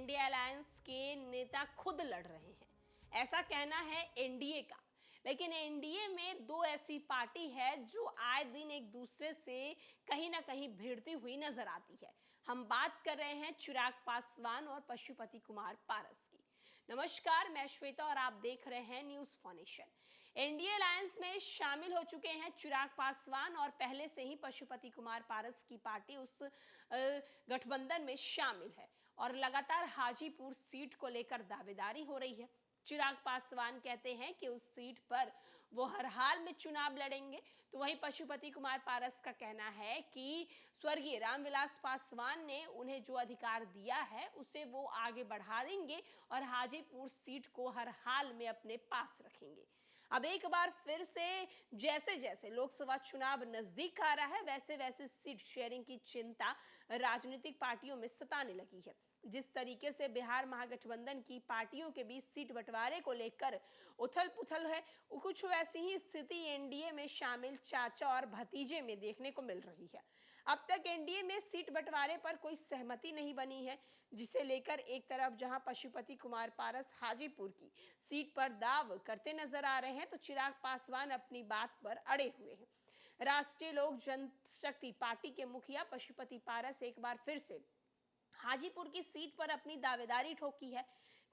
India alliance के नेता खुद लड़ रहे हैं, ऐसा कहना है एनडीए का। लेकिन एनडीए में दो ऐसी पार्टी है जो आए दिन एक दूसरे से कहीं ना कहीं भिड़ती हुई नजर आती है। हम बात कर रहे हैं चिराग पासवान और पशुपति कुमार पारस की। नमस्कार, मैं श्वेता और आप देख रहे हैं news for nation. NDA alliance में शामिल हो चुके हैं चिराग पासवान और पहले से ही पशुपति कुमार पारस की पार्टी उस गठबंधन में शामिल है और लगातार हाजीपुर सीट को लेकर दावेदारी हो रही है। चिराग पासवान कहते हैं कि उस सीट पर वो हर हाल में चुनाव लड़ेंगे, तो वहीं पशुपति कुमार पारस का कहना है कि स्वर्गीय रामविलास पासवान ने उन्हें जो अधिकार दिया है उसे वो आगे बढ़ा देंगे और हाजीपुर सीट को हर हाल में अपने पास रखेंगे। अब एक बार फिर से जैसे जैसे लोकसभा चुनाव नजदीक आ रहा है, वैसे वैसे सीट शेयरिंग की चिंता राजनीतिक पार्टियों में सताने लगी है। जिस तरीके से बिहार महागठबंधन की पार्टियों के बीच सीट बंटवारे को लेकर उथल पुथल है, कुछ वैसी ही स्थिति एनडीए में शामिल चाचा और भतीजे में देखने को मिल रही है। अब तक एनडीए में सीट बंटवारे पर कोई सहमति नहीं बनी है, जिसे लेकर एक तरफ जहां पशुपति कुमार पारस हाजीपुर की सीट पर दाव करते नजर आ रहे हैं, तो चिराग पासवान अपनी बात पर अड़े हुए हैं। राष्ट्रीय लोक जनशक्ति पार्टी के मुखिया पशुपति पारस एक बार फिर से हाजीपुर की सीट पर अपनी दावेदारी ठोकी है।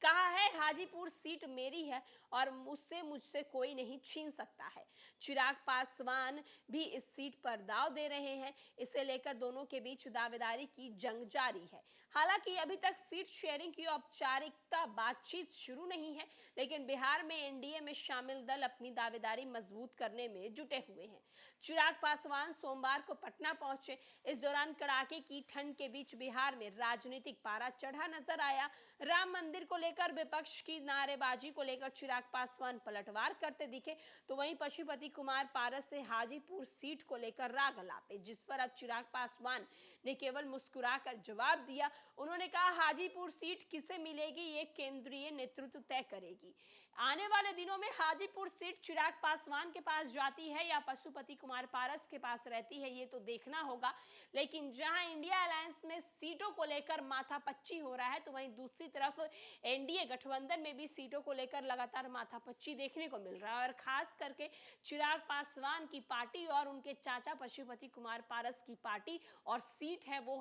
कहा है हाजीपुर सीट मेरी है और मुझसे कोई नहीं छीन सकता है। चिराग पासवान भी इस सीट पर दाव दे रहे हैं। इसे लेकर दोनों के बीच दावेदारी की जंग जारी है। हालांकि अभी तक सीट शेयरिंग की औपचारिकता बातचीत शुरू नहीं है, लेकिन बिहार में एनडीए में शामिल दल अपनी दावेदारी मजबूत करने में जुटे हुए हैं। चिराग पासवान सोमवार को पटना पहुंचे। इस दौरान कड़ाके की ठंड के बीच बिहार में राजनीतिक पारा चढ़ा नजर आया। राम मंदिर को लेकर विपक्ष की नारेबाजी को लेकर चिराग पासवान पलटवार करते दिखे, तो वहीं पशुपति कुमार पारस से हाजीपुर सीट को लेकर राग अलापे, जिस पर अब चिराग पासवान ने केवल मुस्कुराकर जवाब दिया। उन्होंने कहा हाजीपुर सीट किसे मिलेगी ये केंद्रीय नेतृत्व तय करेगी। आने वाले दिनों में हाजीपुर सीट चिराग पासवान के पास जाती है या पशुपति कुमार पारस के पास रहती है, ये तो देखना होगा। लेकिन जहां इंडिया अलायंस में सीटों को लेकर माथापच्ची हो रहा है, तो वहीं दूसरी तरफ एनडीए गठबंधन में भी सीटों को लेकर लगातार माथापच्ची देखने को मिल रहा है और खास करके चिराग पासवान की पार्टी और उनके चाचा पशुपति कुमार पारस की पार्टी और सीट है वो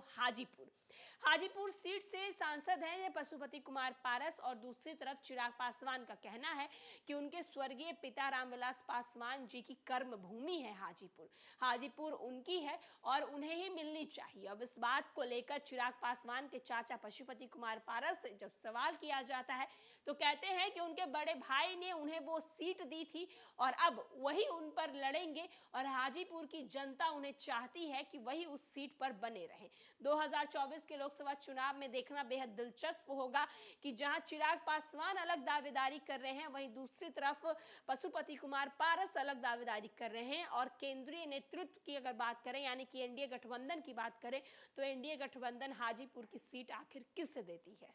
हाजीपुर सीट से सांसद हैं पशुपति कुमार पारस और दूसरी तरफ चिराग पासवान का कहना है कि उनके स्वर्गीय पिता रामविलास पासवान जी की कर्म भूमि है हाजीपुर उनकी है और उन्हें ही मिलनी चाहिए। अब इस बात को लेकर चिराग पासवान के चाचा पशुपति कुमार पारस से जब सवाल किया जाता है तो कहते हैं कि उनके बड़े भाई ने उन्हें वो सीट दी थी और अब वही उन पर लड़ेंगे और हाजीपुर की जनता उन्हें चाहती है कि वही उस सीट पर बने रहें। 2024 के लोकसभा चुनाव में देखना बेहद दिलचस्प होगा कि जहां चिराग पासवान अलग दावेदारी कर रहे हैं, वहीं दूसरी तरफ पशुपति कुमार पारस अलग दावेदारी कर रहे हैं। और केंद्रीय नेतृत्व की अगर बात करें, यानी कि एनडीए गठबंधन की बात करें, तो एनडीए गठबंधन हाजीपुर की सीट आखिर किसे देती है।